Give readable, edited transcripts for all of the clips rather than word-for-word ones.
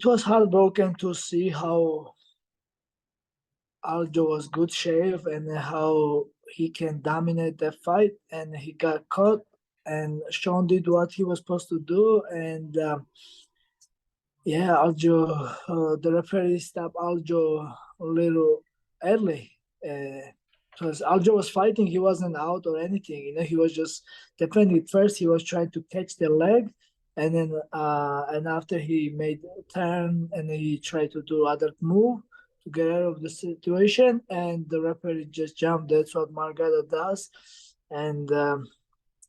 was heartbroken to see how Aljo was good shape and how he can dominate the fight, and he got caught. And Sean did what he was supposed to do, and yeah, Aljo, the referee stopped Aljo a little early. Because Aljo was fighting, he wasn't out or anything. He was just defending. First, he was trying to catch the leg, and then and after he made a turn and he tried to do other move to get out of the situation, and the referee just jumped. That's what Margada does, and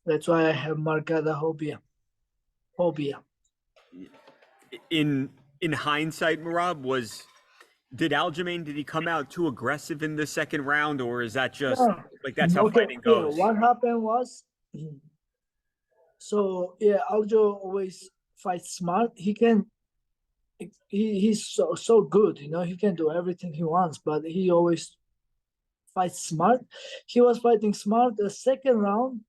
that's why I have Margada phobia. In hindsight, Merab, did Aljamain, did he come out too aggressive in the second round, or is that just like that's how fighting goes? Yeah, what happened was, so yeah, Aljo always fights smart. He's so good, he can do everything he wants, but he always fights smart. He was fighting smart. The second round,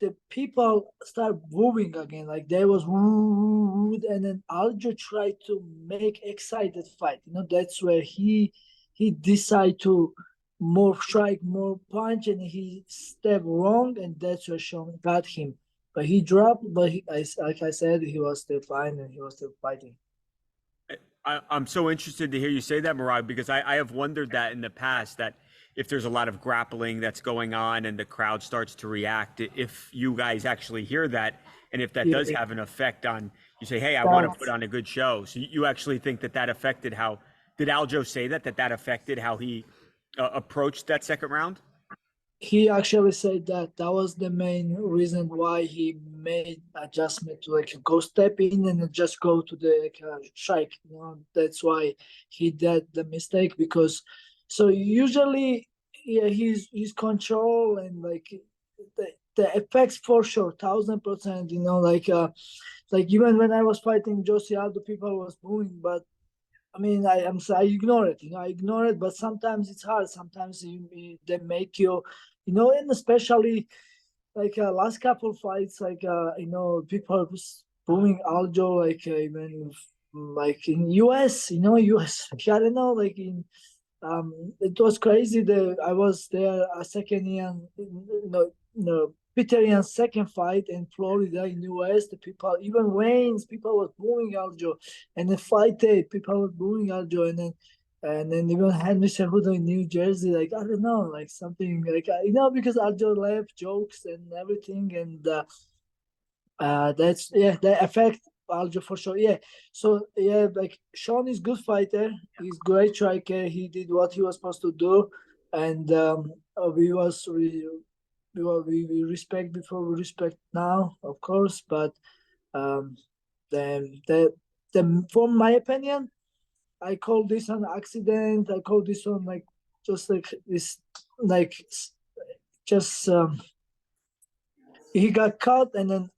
the people start moving again, like they was woo, and then Aljo tried to make excited fight. That's where he decide to more strike, more punch, and he step wrong, and that's where Sean got him. But he dropped, but like I said, he was still fine and he was still fighting. I'm so interested to hear you say that, Merab, because I have wondered that in the past, that if there's a lot of grappling that's going on and the crowd starts to react, if you guys actually hear that, and if that does have an effect on, you say, hey, I want to put on a good show. So you actually think that affected how, did Aljo say that affected how he approached that second round? He actually said that was the main reason why he made adjustment to go step in and just go to the strike. That's why he did the mistake, because so usually, yeah, he's control and the effects for sure, 1,000%. Like even when I was fighting Josie Aldo, people was booing, but I mean, I ignore it. I ignore it. But sometimes it's hard. Sometimes they make you, and especially last couple fights, people booing Aljo, even in US, US. I don't know, it was crazy. I was there a second year, Peter Yan's second fight in Florida in US. The people, even Wayne's people was booing Aljo, and the fight day people were booing Aljo, and then even Henry Cejudo in New Jersey, I don't know, something because Aljo left jokes and everything, and that's that affect Aljo for sure. Yeah. So yeah, Sean is good fighter. He's great striker. He did what he was supposed to do, and we respect before we respect now, of course. But the from my opinion, I call this an accident. I call this one just this just he got caught, and then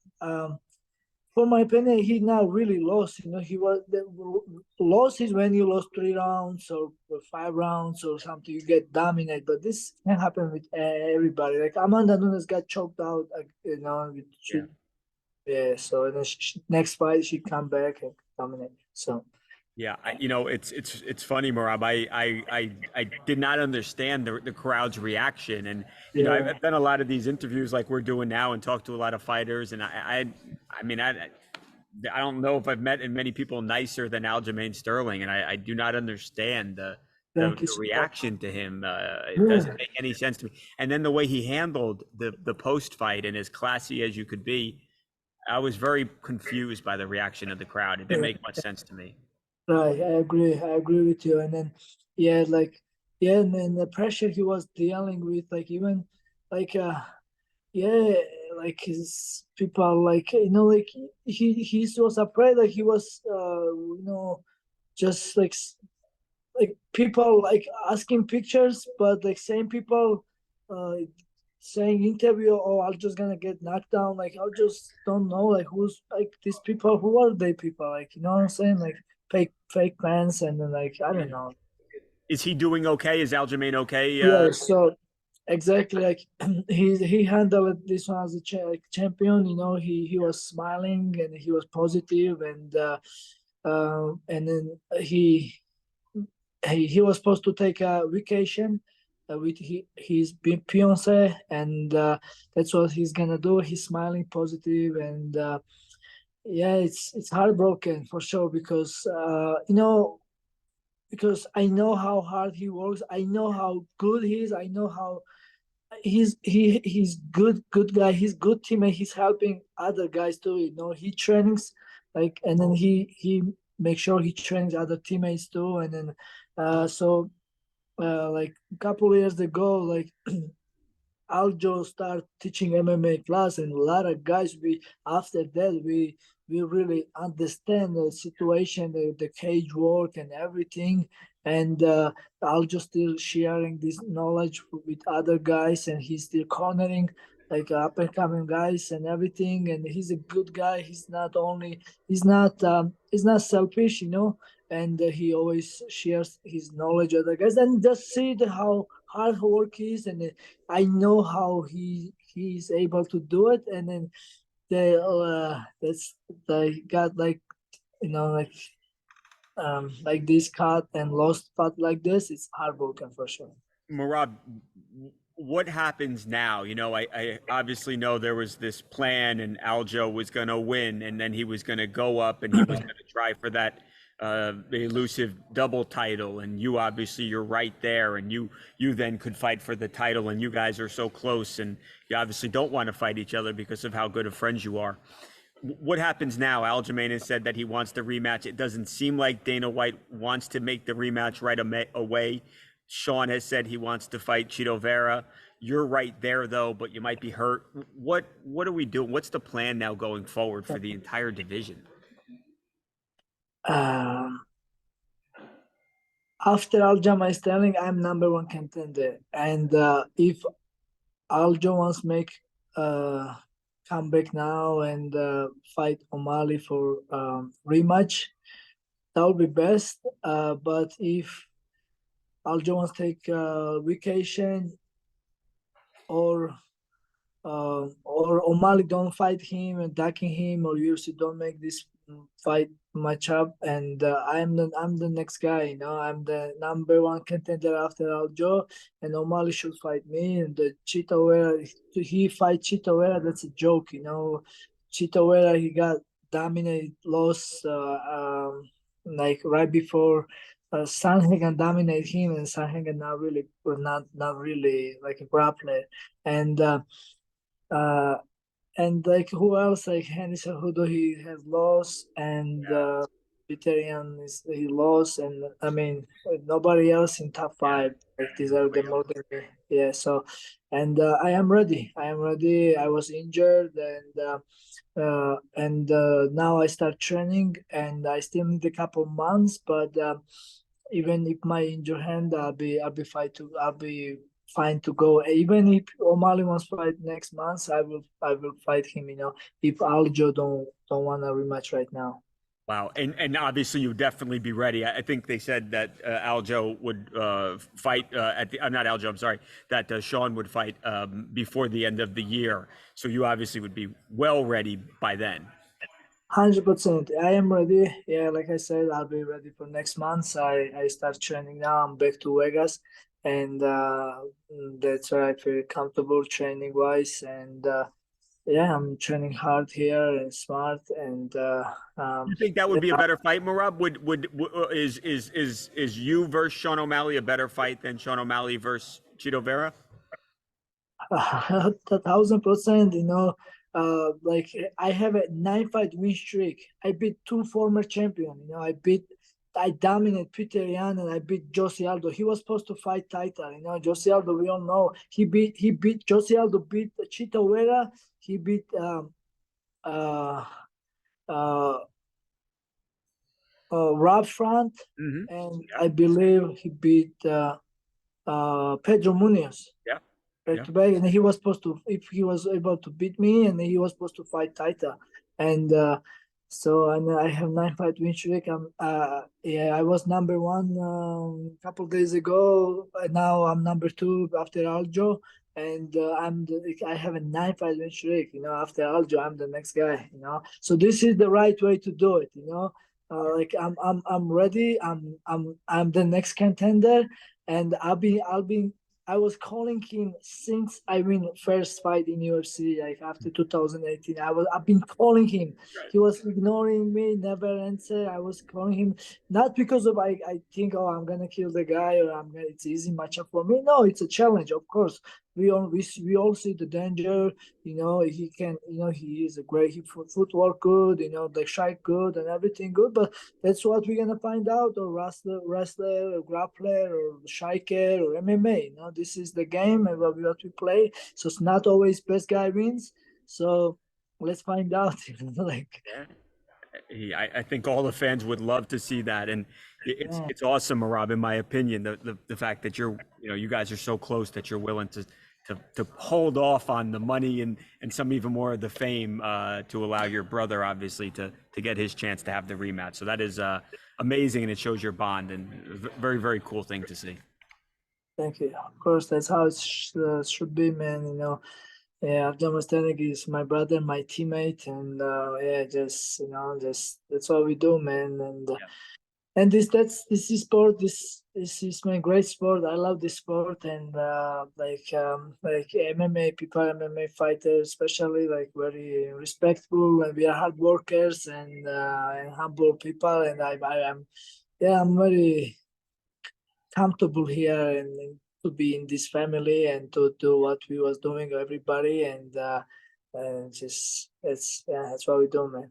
for my opinion, he now really lost. He was the loss is when you lost 3 rounds or 5 rounds or something. You get dominated, but this can happen with everybody. Like Amanda Nunes got choked out, yeah. So then next fight she come back and dominate. So. Yeah, it's funny, Merab. I did not understand the crowd's reaction, and I've done a lot of these interviews like we're doing now, and talked to a lot of fighters, and I don't know if I've met many people nicer than Aljamain Sterling, and I do not understand the reaction to him. It doesn't make any sense to me. And then the way he handled the post fight, and as classy as you could be, I was very confused by the reaction of the crowd. It didn't make much sense to me. Right, I agree with you. And then, and then the pressure he was dealing with, his people, he was afraid, he was, just people asking pictures, but same people, saying interview, oh, I'm just gonna get knocked down. I just don't know, who's these people, who are they people, you know what I'm saying, fake fans, and then I don't know. Is he doing okay? Is Aljamain okay? Yeah, so exactly, he handled this one as a champion. He was smiling and he was positive, and and then he was supposed to take a vacation with his fiance, and that's what he's gonna do. He's smiling positive, and yeah, it's heartbroken for sure, because because I know how hard he works. I know how good he is. I know how he's good guy. He's good teammate. He's helping other guys too. He trains like, and then he makes sure he trains other teammates too. And then like a couple years ago, like Aljo start teaching MMA class, and a lot of guys, we after that we really understand the situation, the cage work and everything, and Aljo still sharing this knowledge with other guys, and he's still cornering like up and coming guys and everything, and he's a good guy. He's not selfish, and he always shares his knowledge with other guys, and just see how hard work is, and I know how he's able to do it, and then they got like like this cut and lost cut like this. It's heartbroken for sure. Merab, what happens now? I obviously know there was this plan, and Aljo was going to win, and then he was going to go up, and he was going to try for that elusive double title, and you're right there, and you then could fight for the title, and you guys are so close, and you obviously don't want to fight each other because of how good of friends you are. What happens now? Aljamain has said that he wants the rematch. It doesn't seem like Dana White wants to make the rematch right away. Sean has said he wants to fight Chito Vera. You're right there though, but you might be hurt. What are we doing? What's the plan now going forward for the entire division? After Aljamain Sterling, I'm number one contender, and if Aljo wants to make come back now and fight O'Malley for rematch, that would be best. But if Aljo wants to take vacation, or O'Malley don't fight him and attacking him, or UFC don't make this fight match up, and I'm the next guy. I'm the number one contender after Aljo, and O'Malley should fight me. And the Chito Vera, he fight Chito Vera, that's a joke. Chito Vera, he got dominated, lost like right before Sanhagen dominated him, and Sanhagen not really like a grappler, and like who else, like Henry Cejudo, he has lost, and Vitorian he lost, and I mean nobody else in top five like these are the more than yeah. So, and I am ready. I was injured, and now I start training, and I still need a couple months, but even if my injured hand, I'll be fine to go. Even if O'Malley wants to fight next month, I will fight him. If Aljo don't want a rematch right now. Wow, and obviously you would definitely be ready. I think they said that Aljo would fight at the. Not Aljo. I'm sorry. That Sean would fight before the end of the year. So you obviously would be well ready by then. 100%. I am ready. Yeah, like I said, I'll be ready for next month. I start training now. I'm back to Vegas, and that's where I feel comfortable training wise. And yeah, I'm training hard here and smart. And you think that would be a better fight, Merab? Is you versus Sean O'Malley a better fight than Sean O'Malley versus Chito Vera? 1,000%. Like I have a 9-fight win streak. I beat 2 former champions. I dominate Peter Yan, and I beat Jose Aldo. He was supposed to fight title. Jose Aldo, we all know he beat Jose Aldo beat Chito Vera. He beat Rob Front, and I believe he beat Pedro Munoz. Yeah. And he was supposed to, if he was able to beat me, and he was supposed to fight Taita, and and I have 9-fight win streak. I was number one a couple days ago. Now I'm number 2 after Aljo, and I have a 9-fight win streak. After Aljo, I'm the next guy. So this is the right way to do it. Like I'm ready. I'm the next contender, and I was calling him since I win first fight in UFC, like after 2018. I've been calling him. He was ignoring me, never answer. I was calling him not because of I think, oh, I'm gonna kill the guy, or it's easy matchup for me. No, it's a challenge, of course. We all see the danger. He can. He is a great. Footwork good. The strike good and everything good. But that's what we're gonna find out. Or wrestler, or grappler, or striker, or MMA. This is the game and what we play. So it's not always best guy wins. So let's find out. Like. I think all the fans would love to see that, and it's awesome, Merab, in my opinion. The fact that you guys are so close that you're willing to hold off on the money and some even more of the fame to allow your brother, obviously, to get his chance to have the rematch. So that is amazing, and it shows your bond, and a very, very cool thing to see. Thank you. Of course, that's how it should be, man. Yeah, Aljamain Sterling is my brother, my teammate, and just that's what we do, man. And this is sport. This is my great sport. I love this sport, and like MMA people, MMA fighters, especially, like, very respectful, and we are hard workers and humble people, and I'm very comfortable here and to be in this family and to do what we was doing, everybody, and just that's what we do, man.